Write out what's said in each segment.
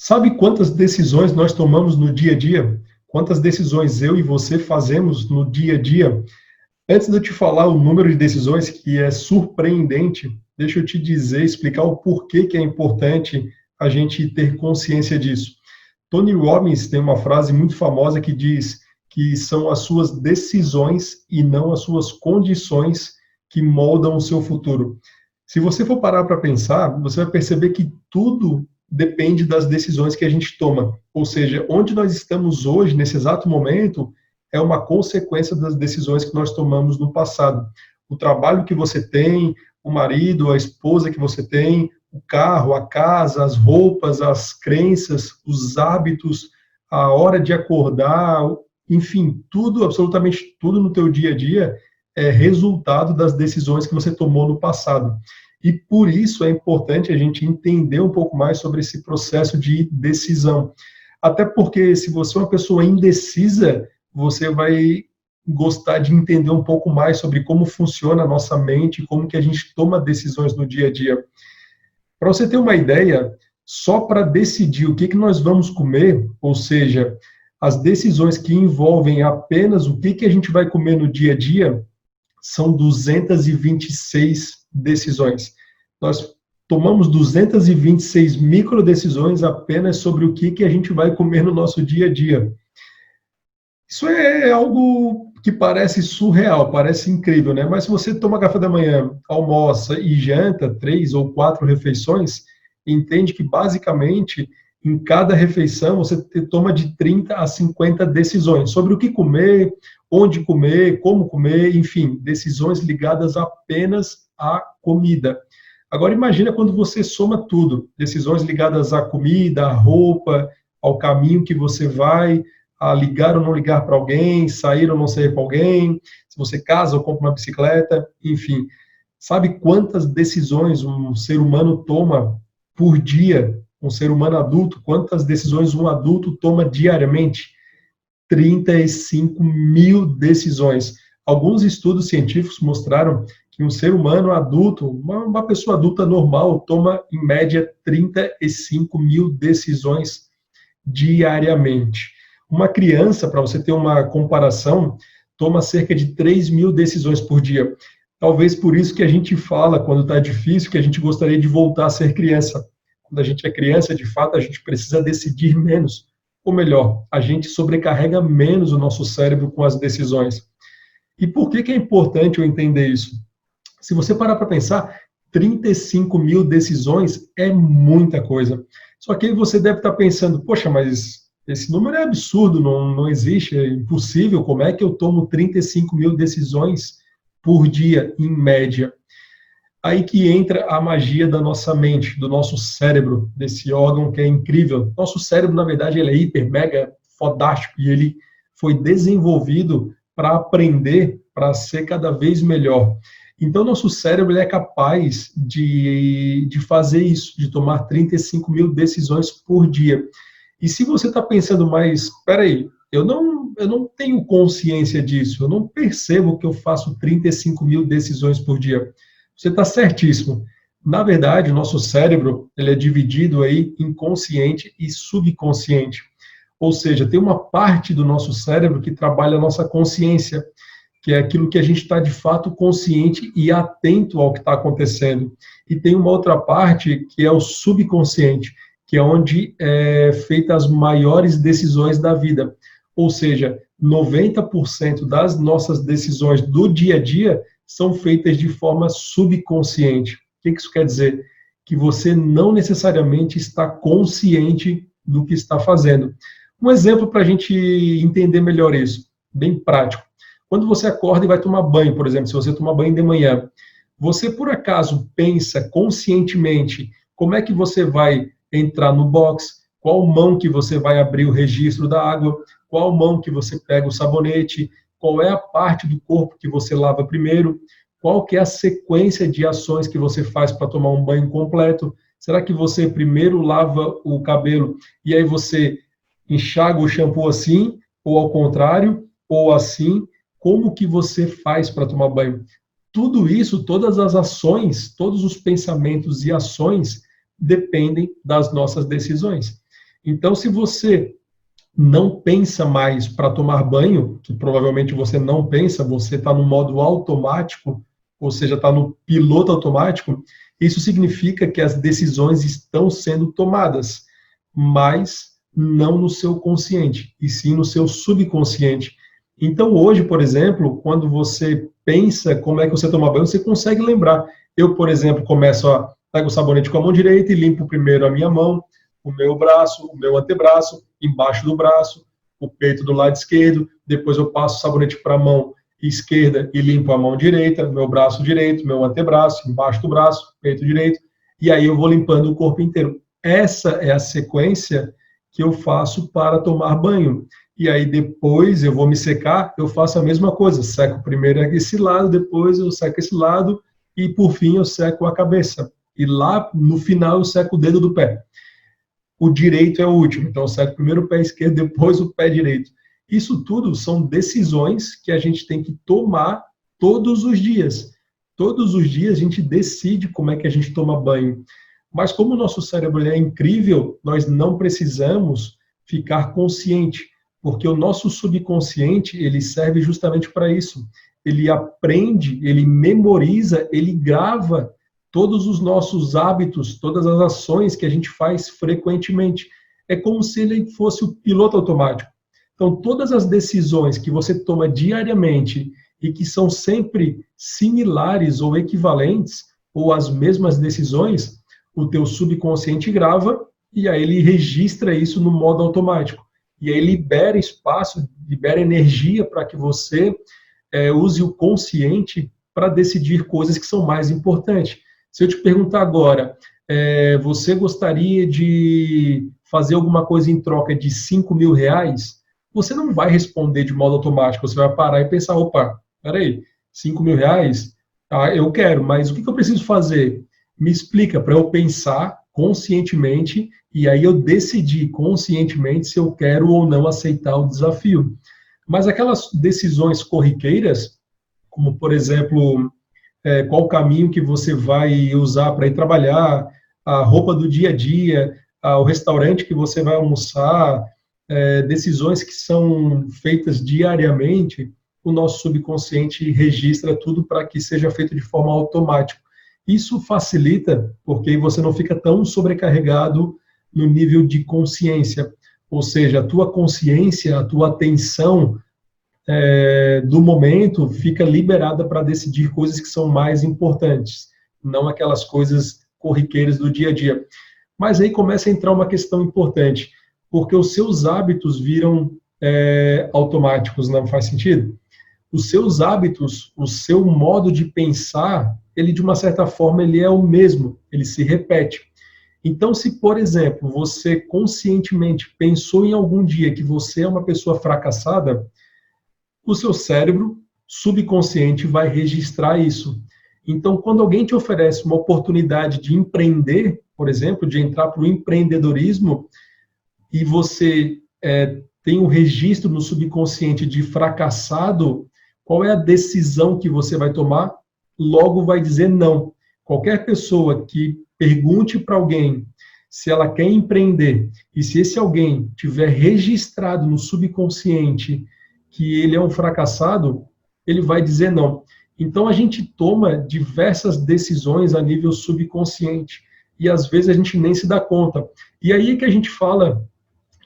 Sabe quantas decisões nós tomamos no dia a dia? Quantas decisões eu e você fazemos no dia a dia? Antes de eu te falar o número de decisões, que é surpreendente, deixa eu te dizer, explicar o porquê que é importante a gente ter consciência disso. Tony Robbins tem uma frase muito famosa que diz que são as suas decisões e não as suas condições que moldam o seu futuro. Se você for parar para pensar, você vai perceber que tudo depende das decisões que a gente toma. Ou seja, onde nós estamos hoje, nesse exato momento, é uma consequência das decisões que nós tomamos no passado. O trabalho que você tem, o marido, a esposa que você tem, o carro, a casa, as roupas, as crenças, os hábitos, a hora de acordar, enfim, tudo, absolutamente tudo no teu dia a dia é resultado das decisões que você tomou no passado. E por isso é importante a gente entender um pouco mais sobre esse processo de decisão. Até porque se você é uma pessoa indecisa, você vai gostar de entender um pouco mais sobre como funciona a nossa mente, como que a gente toma decisões no dia a dia. Para você ter uma ideia, só para decidir o que nós vamos comer, ou seja, as decisões que envolvem apenas o que a gente vai comer no dia a dia, são 226 decisões. Nós tomamos 226 microdecisões apenas sobre o que a gente vai comer no nosso dia a dia. Isso é algo que parece surreal, parece incrível, né? Mas se você toma café da manhã, almoça e janta 3 ou 4 refeições, entende que basicamente em cada refeição você toma de 30 a 50 decisões sobre o que comer, onde comer, como comer, enfim, decisões ligadas apenas à comida. Agora imagina quando você soma tudo, decisões ligadas à comida, à roupa, ao caminho que você vai, a ligar ou não ligar para alguém, sair ou não sair com alguém, se você casa ou compra uma bicicleta, enfim. Sabe quantas decisões um ser humano toma por dia? Um ser humano adulto, quantas decisões um adulto toma diariamente? 35 mil decisões. Alguns estudos científicos mostraram que um ser humano adulto, uma pessoa adulta normal, toma em média 35 mil decisões diariamente. Uma criança, para você ter uma comparação, toma cerca de 3 mil decisões por dia. Talvez por isso que a gente fala, quando está difícil, que a gente gostaria de voltar a ser criança. Quando a gente é criança, de fato, a gente precisa decidir menos. Ou melhor, a gente sobrecarrega menos o nosso cérebro com as decisões. E por que é importante eu entender isso? Se você parar para pensar, 35 mil decisões é muita coisa. Só que aí você deve estar pensando, poxa, mas esse número é absurdo, não existe, é impossível. Como é que eu tomo 35 mil decisões por dia, em média? Aí que entra a magia da nossa mente, do nosso cérebro, desse órgão que é incrível. Nosso cérebro, na verdade, ele é hiper, mega, fodástico, e ele foi desenvolvido para aprender, para ser cada vez melhor. Então, nosso cérebro ele é capaz de fazer isso, de tomar 35 mil decisões por dia. E se você está pensando, mas, espera aí, eu não tenho consciência disso, eu não percebo que eu faço 35 mil decisões por dia. Você está certíssimo. Na verdade, o nosso cérebro ele é dividido aí em consciente e subconsciente. Ou seja, tem uma parte do nosso cérebro que trabalha a nossa consciência, que é aquilo que a gente está de fato consciente e atento ao que está acontecendo. E tem uma outra parte que é o subconsciente, que é onde é feitas as maiores decisões da vida. Ou seja, 90% das nossas decisões do dia a dia são feitas de forma subconsciente. O que isso quer dizer? Que você não necessariamente está consciente do que está fazendo. Um exemplo para a gente entender melhor isso, bem prático. Quando você acorda e vai tomar banho, por exemplo, se você tomar banho de manhã, você por acaso pensa conscientemente como é que você vai entrar no box, qual mão que você vai abrir o registro da água, qual mão que você pega o sabonete, qual é a parte do corpo que você lava primeiro, qual que é a sequência de ações que você faz para tomar um banho completo. Será que você primeiro lava o cabelo e aí você enxaga o shampoo assim, ou ao contrário, ou assim? Como que você faz para tomar banho? Tudo isso, todas as ações, todos os pensamentos e ações dependem das nossas decisões. Então, se você não pensa mais para tomar banho, que provavelmente você não pensa, você está no modo automático, ou seja, está no piloto automático, isso significa que as decisões estão sendo tomadas, mas não no seu consciente, e sim no seu subconsciente. Então, hoje, por exemplo, quando você pensa como é que você toma banho, você consegue lembrar. Eu, por exemplo, começo a pegar o sabonete com a mão direita e limpo primeiro a minha mão, o meu braço, o meu antebraço, embaixo do braço, o peito do lado esquerdo, depois eu passo o sabonete para a mão esquerda e limpo a mão direita, meu braço direito, meu antebraço, embaixo do braço, peito direito, e aí eu vou limpando o corpo inteiro. Essa é a sequência que eu faço para tomar banho. E aí depois eu vou me secar, eu faço a mesma coisa, seco primeiro esse lado, depois eu seco esse lado, e por fim eu seco a cabeça. E lá no final eu seco o dedo do pé. O direito é o último, então eu seco primeiro o pé esquerdo, depois o pé direito. Isso tudo são decisões que a gente tem que tomar todos os dias. Todos os dias a gente decide como é que a gente toma banho. Mas como o nosso cérebro é incrível, nós não precisamos ficar consciente, porque o nosso subconsciente, ele serve justamente para isso. Ele aprende, ele memoriza, ele grava todos os nossos hábitos, todas as ações que a gente faz frequentemente. É como se ele fosse o piloto automático. Então, todas as decisões que você toma diariamente e que são sempre similares ou equivalentes, ou as mesmas decisões, o teu subconsciente grava e aí ele registra isso no modo automático. E aí libera espaço, libera energia para que você use o consciente para decidir coisas que são mais importantes. Se eu te perguntar agora, você gostaria de fazer alguma coisa em troca de 5 mil reais? Você não vai responder de modo automático, você vai parar e pensar, opa, peraí, 5 mil reais? Ah, eu quero, mas o que eu preciso fazer? Me explica para eu pensar conscientemente e aí eu decidir conscientemente se eu quero ou não aceitar o desafio. Mas aquelas decisões corriqueiras, como por exemplo, qual o caminho que você vai usar para ir trabalhar, a roupa do dia a dia, o restaurante que você vai almoçar, decisões que são feitas diariamente, o nosso subconsciente registra tudo para que seja feito de forma automática. Isso facilita porque você não fica tão sobrecarregado no nível de consciência, ou seja, a tua consciência, a tua atenção do momento fica liberada para decidir coisas que são mais importantes, não aquelas coisas corriqueiras do dia a dia. Mas aí começa a entrar uma questão importante, porque os seus hábitos viram automáticos, não faz sentido? Os seus hábitos, o seu modo de pensar, ele de uma certa forma ele é o mesmo, ele se repete. Então, se, por exemplo, você conscientemente pensou em algum dia que você é uma pessoa fracassada, o seu cérebro subconsciente vai registrar isso. Então, quando alguém te oferece uma oportunidade de empreender, por exemplo, de entrar para o empreendedorismo, e você tem um registro no subconsciente de fracassado, qual é a decisão que você vai tomar? Logo vai dizer não. Qualquer pessoa que pergunte para alguém se ela quer empreender, e se esse alguém tiver registrado no subconsciente que ele é um fracassado, ele vai dizer não. Então a gente toma diversas decisões a nível subconsciente, e às vezes a gente nem se dá conta. E aí é que a gente fala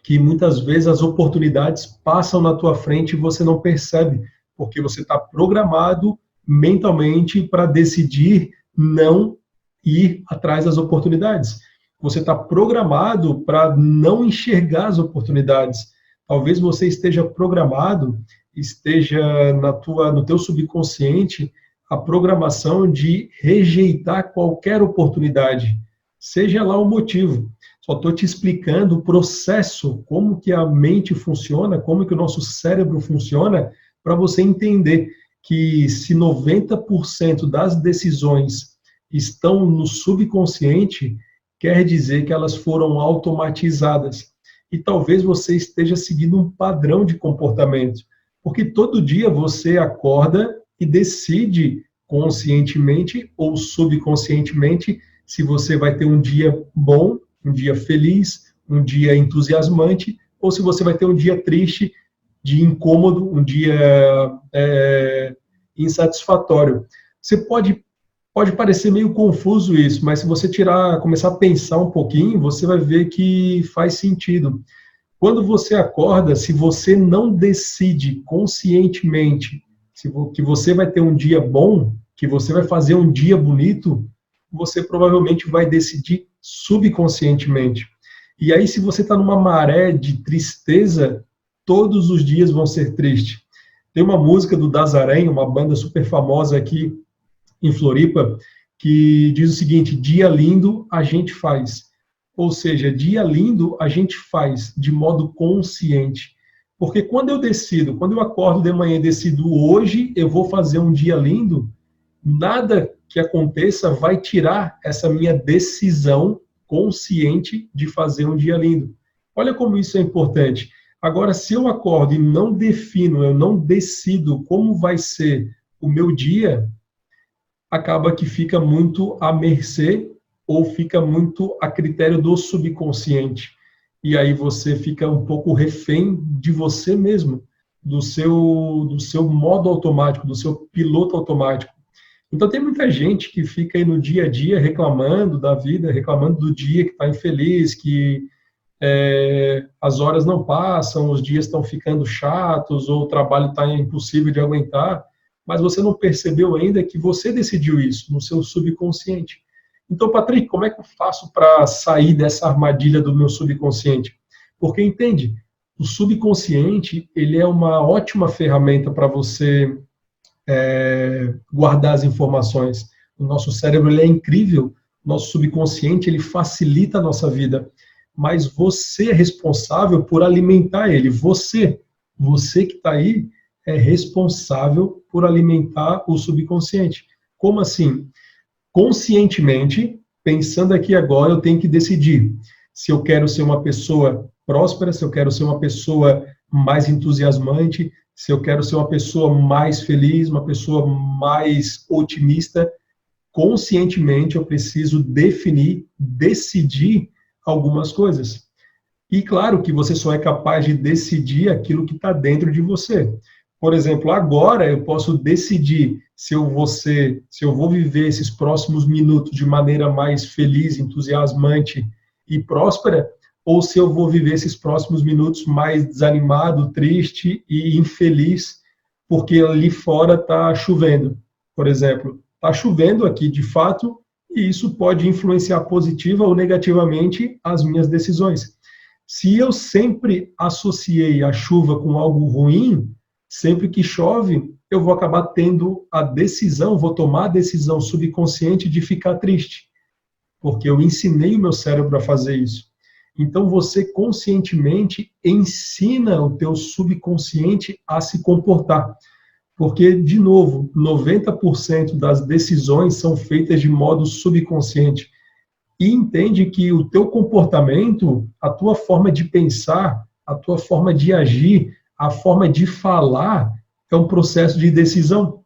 que muitas vezes as oportunidades passam na tua frente e você não percebe, porque você está programado mentalmente para decidir não ir atrás das oportunidades. Você está programado para não enxergar as oportunidades. Talvez você esteja programado, esteja no teu subconsciente a programação de rejeitar qualquer oportunidade, seja lá o motivo. Só estou te explicando o processo, como que a mente funciona, como que o nosso cérebro funciona, para você entender que se 90% das decisões estão no subconsciente, quer dizer que elas foram automatizadas. E talvez você esteja seguindo um padrão de comportamento, porque todo dia você acorda e decide conscientemente ou subconscientemente se você vai ter um dia bom, um dia feliz, um dia entusiasmante, ou se você vai ter um dia triste, de incômodo, um dia insatisfatório. Você pode parecer meio confuso isso, mas se você começar a pensar um pouquinho, você vai ver que faz sentido. Quando você acorda, se você não decide conscientemente que você vai ter um dia bom, que você vai fazer um dia bonito, você provavelmente vai decidir subconscientemente. E aí, se você está numa maré de tristeza, todos os dias vão ser tristes. Tem uma música do Dazarém, uma banda super famosa aqui em Floripa, que diz o seguinte: dia lindo a gente faz. Ou seja, dia lindo a gente faz de modo consciente. Porque quando eu acordo de manhã e decido hoje eu vou fazer um dia lindo, nada que aconteça vai tirar essa minha decisão consciente de fazer um dia lindo. Olha como isso é importante. Agora, se eu acordo e não defino, eu não decido como vai ser o meu dia, acaba que fica muito à mercê ou fica muito a critério do subconsciente. E aí você fica um pouco refém de você mesmo, do seu modo automático, do seu piloto automático. Então tem muita gente que fica aí no dia a dia reclamando da vida, reclamando do dia que está infeliz, que as horas não passam, os dias estão ficando chatos, ou o trabalho está impossível de aguentar, mas você não percebeu ainda que você decidiu isso no seu subconsciente. Então, Patrick, como é que eu faço para sair dessa armadilha do meu subconsciente? Porque, entende, o subconsciente, ele é uma ótima ferramenta para você guardar as informações. O nosso cérebro, ele é incrível, nosso subconsciente, ele facilita a nossa vida, mas você é responsável por alimentar ele. Você que está aí, é responsável por alimentar o subconsciente. Como assim? Conscientemente, pensando aqui agora, eu tenho que decidir se eu quero ser uma pessoa próspera, se eu quero ser uma pessoa mais entusiasmante, se eu quero ser uma pessoa mais feliz, uma pessoa mais otimista. Conscientemente, eu preciso definir, decidir algumas coisas. E claro que você só é capaz de decidir aquilo que está dentro de você. Por exemplo, agora eu posso decidir se eu vou viver esses próximos minutos de maneira mais feliz, entusiasmante e próspera, ou se eu vou viver esses próximos minutos mais desanimado, triste e infeliz, porque ali fora está chovendo. Por exemplo, está chovendo aqui de fato, e isso pode influenciar positiva ou negativamente as minhas decisões. Se eu sempre associei a chuva com algo ruim, sempre que chove, eu vou acabar tendo a decisão, vou tomar a decisão subconsciente de ficar triste, porque eu ensinei o meu cérebro a fazer isso. Então, você conscientemente ensina o teu subconsciente a se comportar. Porque, de novo, 90% das decisões são feitas de modo subconsciente. E entende que o teu comportamento, a tua forma de pensar, a tua forma de agir, a forma de falar, é um processo de decisão.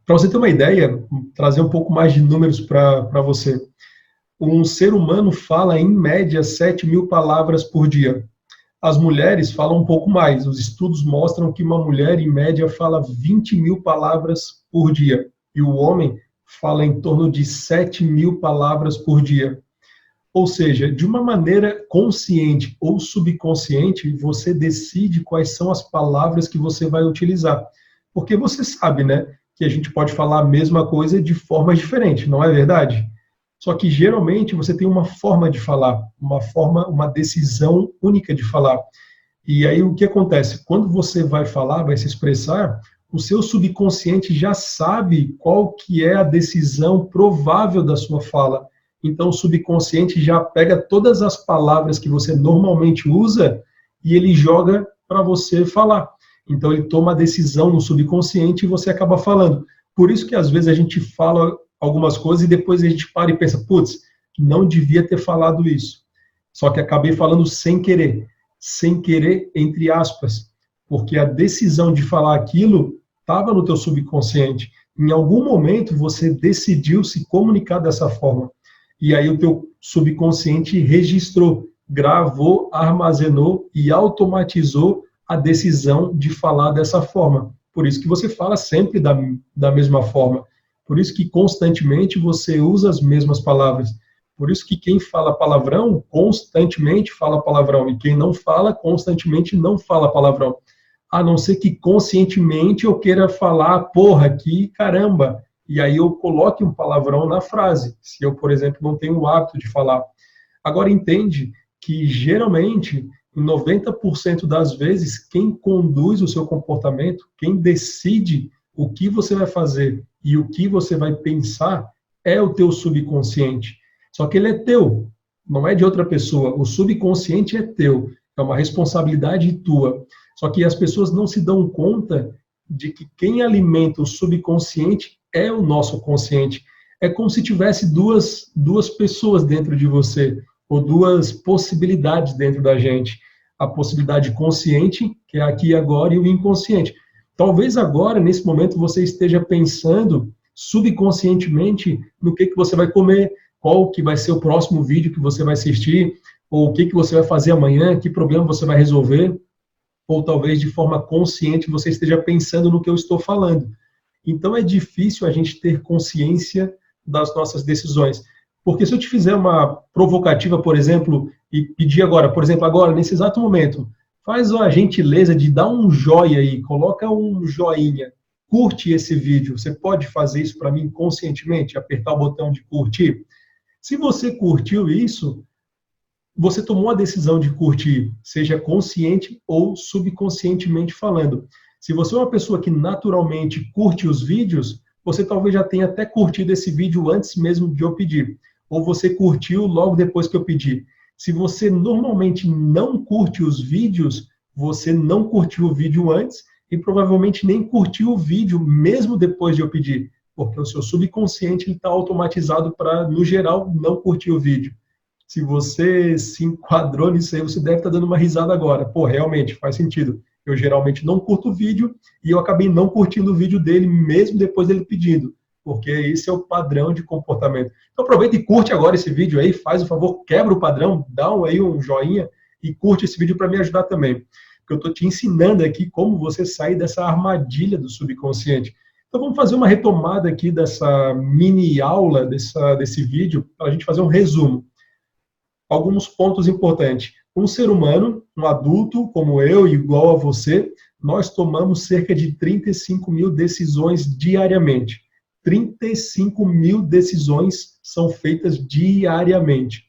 Para você ter uma ideia, trazer um pouco mais de números para você. Um ser humano fala, em média, 7.000 palavras por dia. As mulheres falam um pouco mais. Os estudos mostram que uma mulher, em média, fala 20.000 palavras por dia. E o homem fala em torno de 7.000 palavras por dia. Ou seja, de uma maneira consciente ou subconsciente, você decide quais são as palavras que você vai utilizar. Porque você sabe, né, que a gente pode falar a mesma coisa de formas diferentes, não é verdade? Só que geralmente você tem uma forma de falar, uma decisão única de falar. E aí o que acontece? Quando você vai falar, vai se expressar, o seu subconsciente já sabe qual que é a decisão provável da sua fala. Então o subconsciente já pega todas as palavras que você normalmente usa e ele joga para você falar. Então ele toma a decisão no subconsciente e você acaba falando. Por isso que às vezes a gente fala algumas coisas e depois a gente para e pensa, putz, não devia ter falado isso. Só que acabei falando sem querer entre aspas, porque a decisão de falar aquilo estava no teu subconsciente. Em algum momento você decidiu se comunicar dessa forma. E aí o teu subconsciente registrou. gravou, armazenou e automatizou a decisão de falar dessa forma. Por isso que você fala sempre da mesma forma. Por isso que constantemente você usa as mesmas palavras. Por isso que quem fala palavrão, constantemente fala palavrão. E quem não fala, constantemente não fala palavrão. A não ser que conscientemente eu queira falar, porra, que caramba. E aí eu coloque um palavrão na frase. Se eu, por exemplo, não tenho o hábito de falar. Agora entende que geralmente, em 90% das vezes, quem conduz o seu comportamento, quem decide o que você vai fazer e o que você vai pensar, é o teu subconsciente. Só que ele é teu, não é de outra pessoa. O subconsciente é teu, é uma responsabilidade tua. Só que as pessoas não se dão conta de que quem alimenta o subconsciente é o nosso consciente. É como se tivesse duas pessoas dentro de você, ou duas possibilidades dentro da gente. A possibilidade consciente, que é aqui e agora, e o inconsciente. Talvez agora, nesse momento, você esteja pensando subconscientemente no que você vai comer, qual que vai ser o próximo vídeo que você vai assistir, ou o que você vai fazer amanhã, que problema você vai resolver, ou talvez de forma consciente você esteja pensando no que eu estou falando. Então é difícil a gente ter consciência das nossas decisões. Porque se eu te fizer uma provocativa, por exemplo, e pedir agora, por exemplo, agora, nesse exato momento, faz a gentileza de dar um joia aí, coloca um joinha, curte esse vídeo. Você pode fazer isso para mim conscientemente, apertar o botão de curtir? Se você curtiu isso, você tomou a decisão de curtir, seja consciente ou subconscientemente falando. Se você é uma pessoa que naturalmente curte os vídeos, você talvez já tenha até curtido esse vídeo antes mesmo de eu pedir. Ou você curtiu logo depois que eu pedi. Se você normalmente não curte os vídeos, você não curtiu o vídeo antes e provavelmente nem curtiu o vídeo mesmo depois de eu pedir. Porque o seu subconsciente está automatizado para, no geral, não curtir o vídeo. Se você se enquadrou nisso aí, você deve estar dando uma risada agora. Pô, realmente, faz sentido. Eu geralmente não curto o vídeo e eu acabei não curtindo o vídeo dele mesmo depois dele pedindo, porque esse é o padrão de comportamento. Então aproveita e curte agora esse vídeo aí, faz o favor, quebra o padrão, dá aí um joinha e curte esse vídeo para me ajudar também. Porque eu estou te ensinando aqui como você sair dessa armadilha do subconsciente. Então vamos fazer uma retomada aqui dessa mini aula, desse vídeo, para a gente fazer um resumo. Alguns pontos importantes. Um ser humano, um adulto como eu, igual a você, nós tomamos cerca de 35 mil decisões diariamente. 35 mil decisões são feitas diariamente.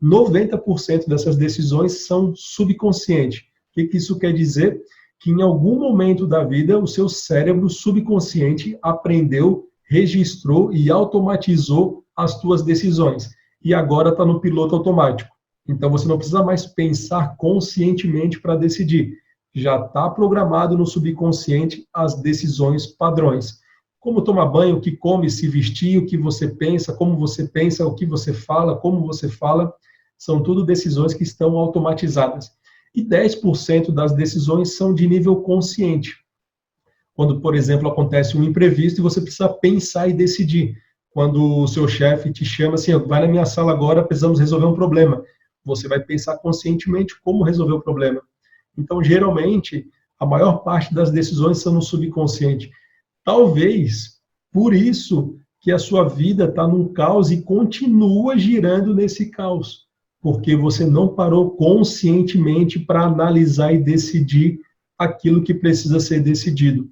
90% dessas decisões são subconscientes. O que isso quer dizer? Que em algum momento da vida o seu cérebro subconsciente aprendeu, registrou e automatizou as suas decisões. E agora está no piloto automático. Então você não precisa mais pensar conscientemente para decidir. Já está programado no subconsciente as decisões padrões. Como tomar banho, o que come, se vestir, o que você pensa, como você pensa, o que você fala, como você fala, são tudo decisões que estão automatizadas. E 10% das decisões são de nível consciente. Quando, por exemplo, acontece um imprevisto e você precisa pensar e decidir. Quando o seu chefe te chama assim, vai na minha sala agora, precisamos resolver um problema. Você vai pensar conscientemente como resolver o problema. Então, geralmente, a maior parte das decisões são no subconsciente. Talvez, por isso, que a sua vida está num caos e continua girando nesse caos. Porque você não parou conscientemente para analisar e decidir aquilo que precisa ser decidido.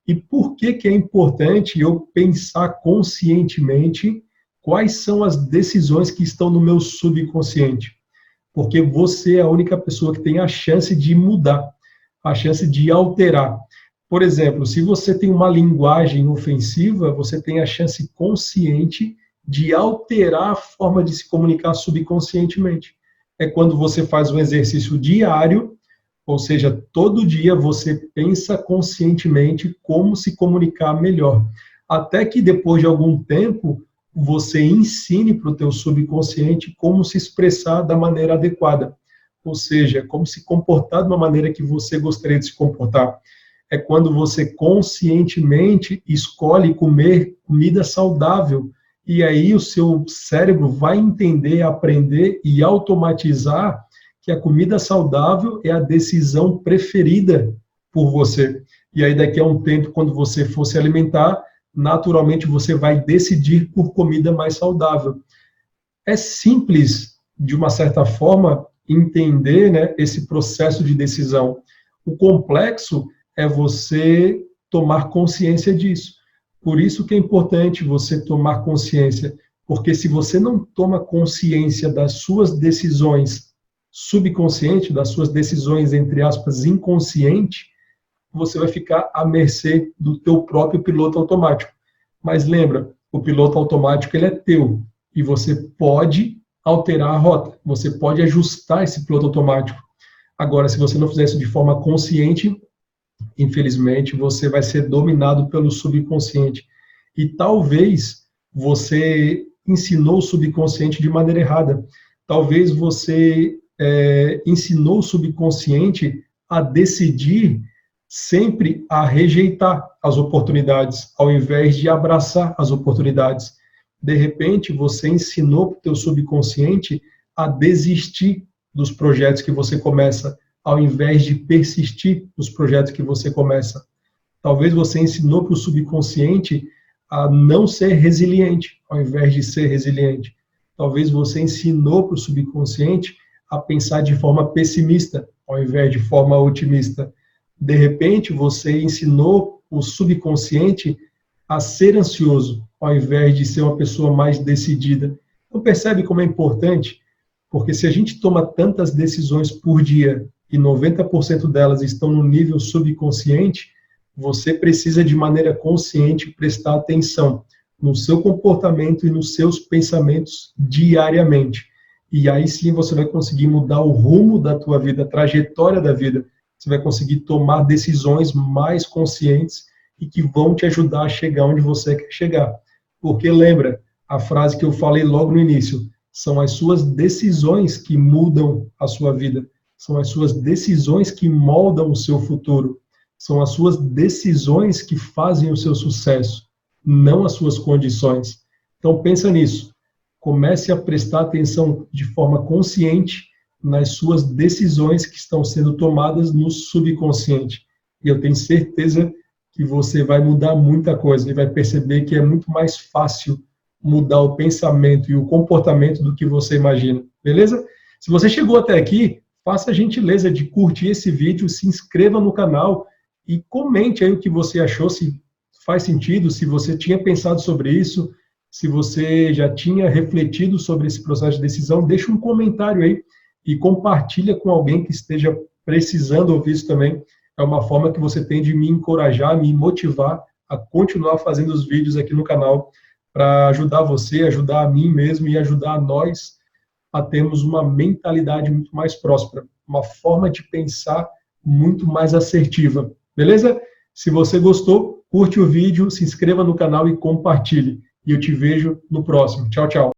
E por que é importante eu pensar conscientemente quais são as decisões que estão no meu subconsciente? Porque você é a única pessoa que tem a chance de mudar, a chance de alterar. Por exemplo, se você tem uma linguagem ofensiva, você tem a chance consciente de alterar a forma de se comunicar subconscientemente. É quando você faz um exercício diário, ou seja, todo dia você pensa conscientemente como se comunicar melhor. Até que depois de algum tempo, você ensine para o teu subconsciente como se expressar da maneira adequada. Ou seja, como se comportar de uma maneira que você gostaria de se comportar. É quando você conscientemente escolhe comer comida saudável. E aí o seu cérebro vai entender, aprender e automatizar que a comida saudável é a decisão preferida por você. E aí, daqui a um tempo, quando você for se alimentar, naturalmente você vai decidir por comida mais saudável. É simples, de uma certa forma, entender, né, esse processo de decisão. O complexo é você tomar consciência disso. Por isso que é importante você tomar consciência, porque se você não toma consciência das suas decisões subconscientes, das suas decisões, entre aspas, inconscientes, você vai ficar à mercê do teu próprio piloto automático. Mas lembra, o piloto automático ele é teu, e você pode alterar a rota, você pode ajustar esse piloto automático. Agora, se você não fizer isso de forma consciente, infelizmente, você vai ser dominado pelo subconsciente. E talvez você ensinou o subconsciente de maneira errada. Talvez você ensinou o subconsciente a decidir sempre a rejeitar as oportunidades, ao invés de abraçar as oportunidades. De repente, você ensinou para o teu subconsciente a desistir dos projetos que você começa, ao invés de persistir nos projetos que você começa. Talvez você ensinou para o subconsciente a não ser resiliente, ao invés de ser resiliente. Talvez você ensinou para o subconsciente a pensar de forma pessimista, ao invés de forma otimista. De repente, você ensinou o subconsciente a ser ansioso, ao invés de ser uma pessoa mais decidida. Então, percebe como é importante? Porque se a gente toma tantas decisões por dia e 90% delas estão no nível subconsciente, você precisa, de maneira consciente, prestar atenção no seu comportamento e nos seus pensamentos diariamente. E aí sim você vai conseguir mudar o rumo da tua vida, a trajetória da vida. Você vai conseguir tomar decisões mais conscientes e que vão te ajudar a chegar onde você quer chegar. Porque lembra, a frase que eu falei logo no início, são as suas decisões que mudam a sua vida. São as suas decisões que moldam o seu futuro. São as suas decisões que fazem o seu sucesso, não as suas condições. Então pensa nisso. Comece a prestar atenção de forma consciente nas suas decisões que estão sendo tomadas no subconsciente. E eu tenho certeza que você vai mudar muita coisa e vai perceber que é muito mais fácil mudar o pensamento e o comportamento do que você imagina. Beleza? Se você chegou até aqui, faça a gentileza de curtir esse vídeo, se inscreva no canal e comente aí o que você achou, se faz sentido, se você tinha pensado sobre isso, se você já tinha refletido sobre esse processo de decisão, deixa um comentário aí e compartilha com alguém que esteja precisando ouvir isso também. É uma forma que você tem de me encorajar, me motivar a continuar fazendo os vídeos aqui no canal para ajudar você, ajudar a mim mesmo e ajudar nós a termos uma mentalidade muito mais próspera, uma forma de pensar muito mais assertiva. Beleza? Se você gostou, curte o vídeo, se inscreva no canal e compartilhe. E eu te vejo no próximo. Tchau, tchau.